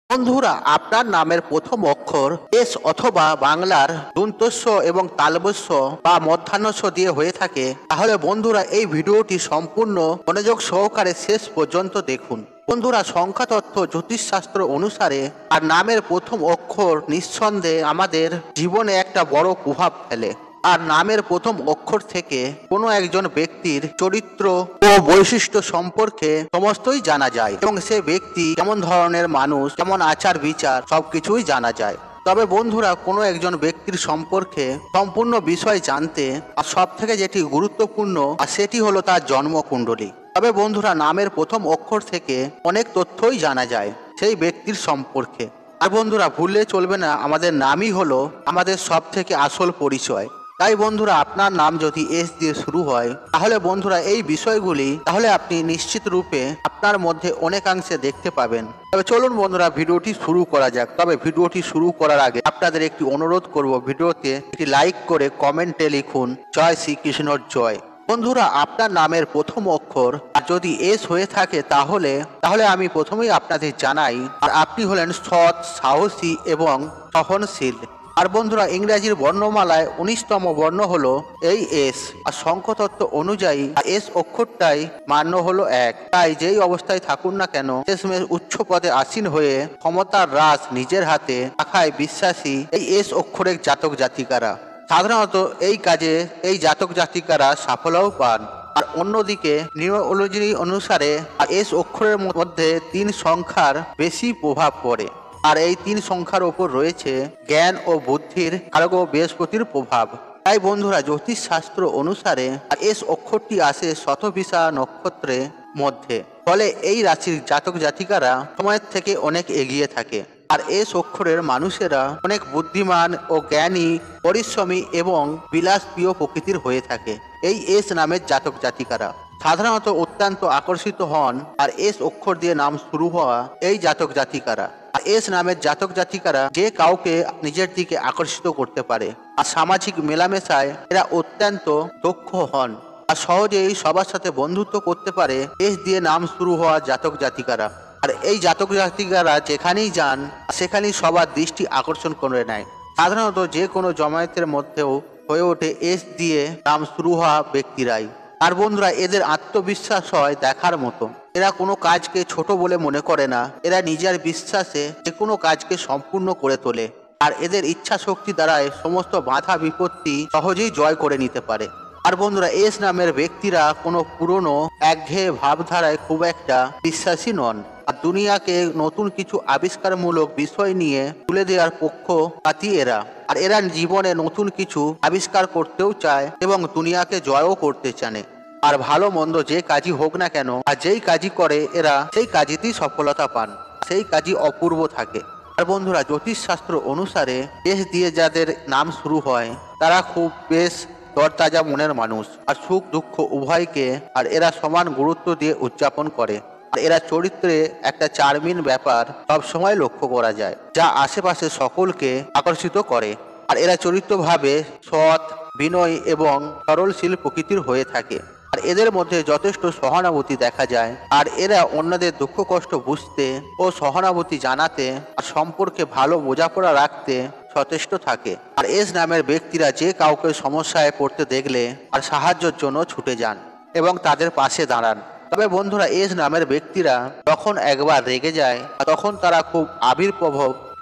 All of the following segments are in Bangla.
বন্ধুরা, আপনার নামের প্রথম অক্ষর এস অথবা বাংলার দন্তস্ব এবং তালবস্য বা মধ্যাহ্নস্ব দিয়ে হয়ে থাকে, তাহলে বন্ধুরা এই ভিডিওটি সম্পূর্ণ মনোযোগ সহকারে শেষ পর্যন্ত দেখুন। বন্ধুরা, সংখ্যাতত্ত্ব জ্যোতিষশাস্ত্র অনুসারে আর নামের প্রথম অক্ষর নিঃসন্দেহে আমাদের জীবনে একটা বড় প্রভাব ফেলে। আর নামের প্রথম অক্ষর থেকে কোনো একজন ব্যক্তির চরিত্র ও বৈশিষ্ট্য সম্পর্কে সমস্তই জানা যায় এবং সে ব্যক্তি কেমন ধরনের মানুষ, কেমন আচার বিচার সবকিছুই জানা যায়। তবে বন্ধুরা, কোনো একজন ব্যক্তির সম্পর্কে সম্পূর্ণ বিষয় জানতে আর সব থেকে যেটি গুরুত্বপূর্ণ আর সেটি হলো তার জন্মকুণ্ডলী। তবে বন্ধুরা, নামের প্রথম অক্ষর থেকে অনেক তথ্যই জানা যায় সেই ব্যক্তির সম্পর্কে। আর বন্ধুরা, ভুললে চলবে না, আমাদের নামই হলো আমাদের সব থেকে আসল পরিচয়। তাই বন্ধুরা, আপনার নাম যদি এস দিয়ে শুরু হয়, তাহলে বন্ধুরা এই বিষয়গুলি তাহলে আপনি নিশ্চিত রূপে আপনার মধ্যে অনেকাংশে দেখতে পাবেন। তবে চলুন বন্ধুরা, ভিডিওটি শুরু করা যাক। তবে ভিডিওটি শুরু করার আগে আপনাদের একটি অনুরোধ করব, ভিডিওতে একটি লাইক করে কমেন্টে লিখুন জয় শ্রীকৃষ্ণর জয়। বন্ধুরা, আপনার নামের প্রথম অক্ষর আর যদি এস হয়ে থাকে তাহলে আমি প্রথমেই আপনাদের জানাই আর আপনি হলেন সৎ, সাহসী এবং সহনশীল। আর বন্ধুরা, ইংরেজির বর্ণমালায় 19তম বর্ণ হলো এই এস। আর সংখ্যাতত্ত্ব অনুযায়ী এস অক্ষরটাই মান্য হলো 1। তাই যেই অবস্থায় থাকুন না কেন, শেষমেশ উচ্চ পদে আসীন হয়ে ক্ষমতার রাজ নিজের হাতে রাখায় বিশ্বাসী এই এস অক্ষরের জাতক জাতিকারা সাধারণত এই কাজে এই জাতক জাতিকারা সাফল্যও পান। আর অন্যদিকে নিউমোলজি অনুসারে এস অক্ষরের মধ্যে 3 সংখ্যার বেশি প্রভাব পড়ে। আর এই 3 সংখ্যার ওপর রয়েছে জ্ঞান ও বুদ্ধির কারক বৃহস্পতির প্রভাব। তাই বন্ধুরা, জ্যোতিষ শাস্ত্র অনুসারে এস অক্ষরটি আসে শতভিষা নক্ষত্রের মধ্যে। ফলে এই রাশির জাতক জাতিকারা সময়ের থেকে অনেক এগিয়ে থাকে। আর এস অক্ষরের মানুষেরা অনেক বুদ্ধিমান ও জ্ঞানী, পরিশ্রমী এবং বিলাসপ্রিয় প্রকৃতির হয়ে থাকে। এই এস নামের জাতক জাতিকারা সাধারণত অত্যন্ত আকর্ষিত হন আর এস অক্ষর দিয়ে নাম শুরু হওয়া এই জাতক জাতিকারা। আর এস নামের জাতক জাতিকারা যে কাউকে নিজের দিকে আকর্ষিত করতে পারে। আর সামাজিক মেলামেশায় এরা অত্যন্ত দক্ষ হন আর সহজেই সবার সাথে বন্ধুত্ব করতে পারে এস দিয়ে নাম শুরু হওয়া জাতক জাতিকারা। আর এই জাতক জাতিকারা যেখানেই যান সেখানেই সবার দৃষ্টি আকর্ষণ করে নেয়। সাধারণত যে কোনো জমায়েতের মধ্যেও হয়ে ওঠে এস দিয়ে নাম শুরু হওয়া ব্যক্তিরাই। আর বন্ধুরা, এদের আত্মবিশ্বাস হয় দেখার মতো। এরা কোনো কাজকে ছোট বলে মনে করে না। এরা নিজের বিশ্বাসে যে কোনো কাজকে সম্পূর্ণ করে তোলে। আর এদের ইচ্ছা শক্তি দ্বারাই সমস্ত বাধা বিপত্তি সহজেই জয় করে নিতে পারে। আর বন্ধুরা, এস নামের ব্যক্তিরা কোনো পুরনো একঘেয়ে ভাবধারায় খুব একটা বিশ্বাসী নন। আর দুনিয়াকে নতুন কিছু আবিষ্কারমূলক বিষয় নিয়ে তুলে দেওয়ার পক্ষপাতী এরা। আর এরা জীবনে নতুন কিছু আবিষ্কার করতেও চায় এবং দুনিয়াকে জয়ও করতে চায়। আর ভালো মন্দ যে কাজই হোক না কেন, আর যেই কাজই করে এরা সেই কাজেতেই সফলতা পান, সেই কাজই অপূর্ব থাকে। আর বন্ধুরা, জ্যোতিষশাস্ত্র অনুসারে এস দিয়ে যাদের নাম শুরু হয় তারা খুব বেশ তরতাজা মনের মানুষ আর সুখ দুঃখ উভয়কে আর এরা সমান গুরুত্ব দিয়ে উদযাপন করে। আর এরা চরিত্রে একটা চার্মিন ব্যাপার সব সময় লক্ষ্য করা যায়, যা আশেপাশে সকলকে আকর্ষিত করে। আর এরা চরিত্রভাবে সৎ, বিনয়ী এবং সরলশীল প্রকৃতির হয়ে থাকে। আর এদের মধ্যে যথেষ্ট সহানুভূতি দেখা যায়। আর এরা অন্যদের দুঃখ কষ্ট বুঝতে ও সহানুভূতি জানাতে আর সম্পর্কে ভালো বোঝাপড়া রাখতে সচেষ্ট থাকে। আর এস নামের ব্যক্তিরা যে কাউকে সমস্যায় পড়তে দেখলে আর সাহায্যের জন্য ছুটে যান এবং তাদের পাশে দাঁড়ান। তবে বন্ধুরা, এস নামের ব্যক্তিরা যখন একবার রেগে যায় তখন তারা খুব আবির্ভাব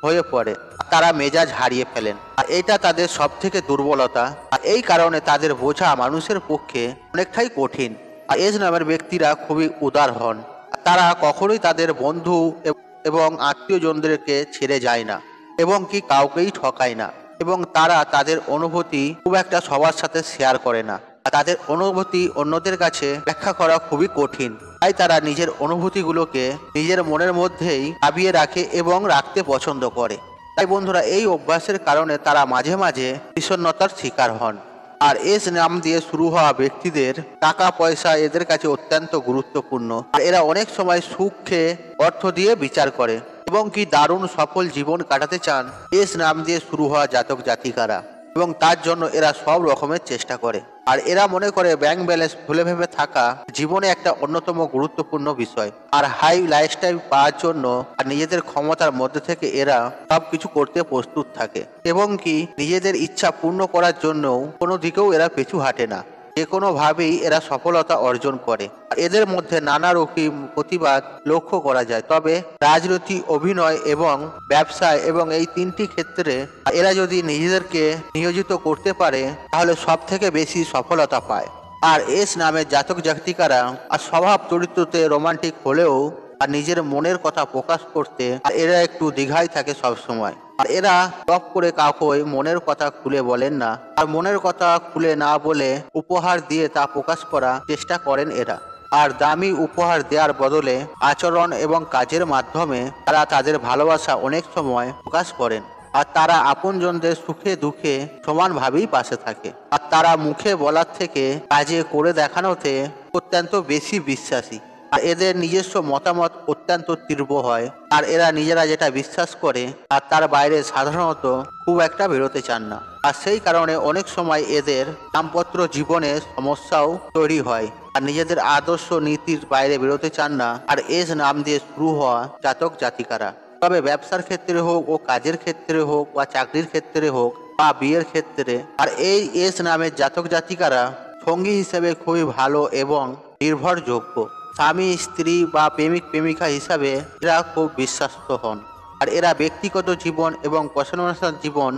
হয়ে পড়ে। তারা মেজাজ হারিয়ে ফেলেন আর এটা তাদের সব থেকে দুর্বলতা। আর এই কারণে তাদের বোঝা মানুষের পক্ষে অনেকটাই কঠিন। আর এস নামের ব্যক্তিরা খুবই উদার হন। তারা কখনোই তাদের বন্ধু এবং আত্মীয়জনদেরকে ছেড়ে যায় না এবং কি কাউকেই ঠকায় না। এবং তারা তাদের অনুভূতি খুব একটা সবার সাথে শেয়ার করে না। তাদের অনুভূতি অন্যদের কাছে ব্যাখ্যা করা খুবই কঠিন। তাই তারা নিজের অনুভূতিগুলোকে নিজের মনের মধ্যেই দাবিয়ে রাখে এবং রাখতে পছন্দ করে। তাই বন্ধুরা, এই অভ্যাসের কারণে তারা মাঝে মাঝে বিষণ্ণতার শিকার হন। আর এস নাম দিয়ে শুরু হওয়া ব্যক্তিদের টাকা পয়সা এদের কাছে অত্যন্ত গুরুত্বপূর্ণ। আর এরা অনেক সময় সুখকে অর্থ দিয়ে বিচার করে এবং কি দারুণ সফল জীবন কাটাতে চান এস নাম দিয়ে শুরু হওয়া জাতক জাতিকারা। এবং তার জন্য এরা সব রকমের চেষ্টা করে। আর এরা মনে করে ব্যাংক ব্যালেন্স ভুলে ভেবে থাকা জীবনে একটা অন্যতম গুরুত্বপূর্ণ বিষয়। আর হাই লাইফস্টাইল পাওয়ার জন্য আর নিজেদের ক্ষমতার মধ্যে থেকে এরা সবকিছু করতে প্রস্তুত থাকে এবং কি নিজেদের ইচ্ছা পূর্ণ করার জন্যও কোনো দিকেও এরা পিছু হাঁটে না। যে কোনোভাবেই এরা সফলতা অর্জন করে। এদের মধ্যে নানা রকম প্রতিবাদ লক্ষ্য করা যায়, তবে রাজনীতি, অভিনয় এবং ব্যবসায় এবং এই তিনটি ক্ষেত্রে এরা যদি নিজেদেরকে নিয়োজিত করতে পারে তাহলে সব থেকে বেশি সফলতা পায়। আর এস নামের জাতক জাতিকারা আর স্বভাব চরিত্রতে রোমান্টিক হলেও আর নিজের মনের কথা প্রকাশ করতে আর এরা একটু দ্বিধায় থাকে সব সময়। আর এরা টপ করে কাউকে মনের কথা খুলে বলেন না, আর মনের কথা খুলে না বলে উপহার দিয়ে তা প্রকাশ করার চেষ্টা করেন এরা। আর দামি উপহার দেওয়ার বদলে আচরণ এবং কাজের মাধ্যমে তারা তাদের ভালোবাসা অনেক সময় প্রকাশ করেন। আর তারা আপনজনদের সুখে দুঃখে সমানভাবেই পাশে থাকে। আর তারা মুখে বলার থেকে কাজে করে দেখানোতে অত্যন্ত বেশি বিশ্বাসী। আর এদের নিজস্ব মতামত অত্যন্ত তীব্র হয়। আর এরা নিজেরা যেটা বিশ্বাস করে আর তার বাইরে সাধারণত খুব একটা বেরোতে চান না। আর সেই কারণে অনেক সময় এদের দাম্পত্য জীবনে সমস্যাও তৈরি হয়। আর নিজেদের আদর্শ নীতির বাইরে বেরোতে চান না আর এস নাম দিয়ে শুরু হওয়া জাতক জাতিকারা। তবে ব্যবসার ক্ষেত্রে হোক ও কাজের ক্ষেত্রে হোক বা চাকরির ক্ষেত্রে হোক বা বিয়ের ক্ষেত্রে আর এই এস নামের জাতক জাতিকারা সঙ্গী হিসেবে খুবই ভালো এবং নির্ভরযোগ্য। স্বামী, স্ত্রী বা প্রেমিক প্রেমিকা হিসাবে এরা খুব বিশ্বাস্ত হন। আর এরা ব্যক্তিগত জীবন এবং পেশাগত জীবন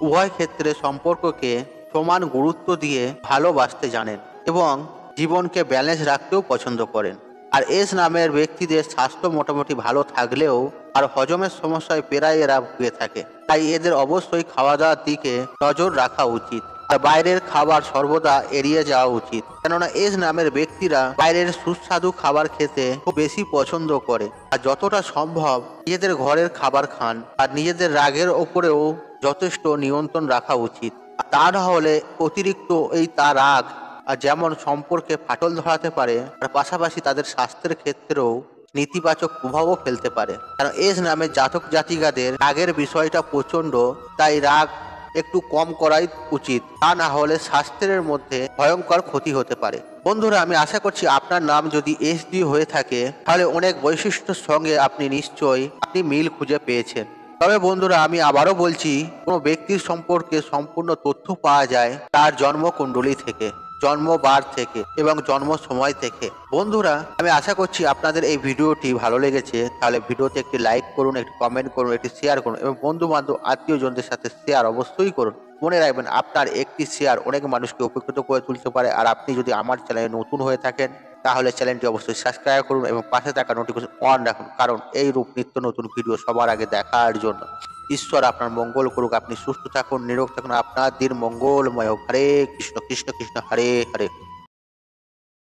উভয় ক্ষেত্রে সম্পর্ককে সমান গুরুত্ব দিয়ে ভালোবাসতে জানেন এবং জীবনকে ব্যালেন্স রাখতেও পছন্দ করেন। আর এস নামের ব্যক্তিদের স্বাস্থ্য মোটামুটি ভালো থাকলেও আর হজমের সমস্যায় প্রায় এরা ভুগে থাকে। তাই এদের অবশ্যই খাওয়া দাওয়ার দিকে নজর রাখা উচিত। আর বাইরের খাবার সর্বদা এড়িয়ে যাওয়া উচিত, কেননা এস নামের ব্যক্তিরা বাইরের সুস্বাদু খাবার খেতে খুব বেশি পছন্দ করে। আর যতটা সম্ভব নিজেদের ঘরের খাবার খান। আর নিজেদের রাগের ওপরেও যথেষ্ট নিয়ন্ত্রণ রাখা উচিত। তা না হলে অতিরিক্ত তার রাগ আর যেমন সম্পর্কে ফাটল ধরাতে পারে, আর পাশাপাশি তাদের স্বাস্থ্যের ক্ষেত্রেও নেতিবাচক প্রভাবও ফেলতে পারে। কারণ এস নামের জাতক জাতিকাদের রাগের বিষয়টা প্রচন্ড, তাই রাগ একটু কম করাই উচিত। তা না হলে স্বাস্থ্যের মধ্যে ভয়ঙ্কর ক্ষতি হতে পারে। বন্ধুরা, আমি আশা করছি আপনার নাম যদি এস দিয়ে হয়ে থাকে তাহলে অনেক বৈশিষ্ট্যের সঙ্গে আপনি নিশ্চয়ই মিল খুঁজে পেয়েছেন। তবে বন্ধুরা, আমি আবারও বলছি, কোনো ব্যক্তির সম্পর্কে সম্পূর্ণ তথ্য পাওয়া যায় তার জন্মকুণ্ডলী থেকে, জন্মবার থেকে এবং জন্ম সময় থেকে। বন্ধুরা, আমি আশা করছি আপনাদের এই ভিডিওটি ভালো লেগেছে। তাহলে ভিডিওতে একটি লাইক করুন, একটি কমেন্ট করুন, একটি শেয়ার করুন এবং বন্ধু বান্ধব আত্মীয়জনদের সাথে শেয়ার অবশ্যই করুন। মনে রাখবেন, আপনার একটি শেয়ার অনেক মানুষকে উপকৃত করে তুলতে পারে। আর আপনি যদি আমার চ্যানেলে নতুন হয়ে থাকেন তাহলে চ্যানেলটি অবশ্যই সাবস্ক্রাইব করুন এবং পাশে থাকা নোটিফিকেশন অন রাখুন, কারণ এই রূপ নিত্য নতুন ভিডিও সবার আগে দেখার জন্য। ঈশ্বর আপনার মঙ্গল করুক। আপনি সুস্থ থাকুন, নিরোগ থাকুন, আপনার দিন মঙ্গলময় হোক। হরে কৃষ্ণ কৃষ্ণ কৃষ্ণ হরে হরে।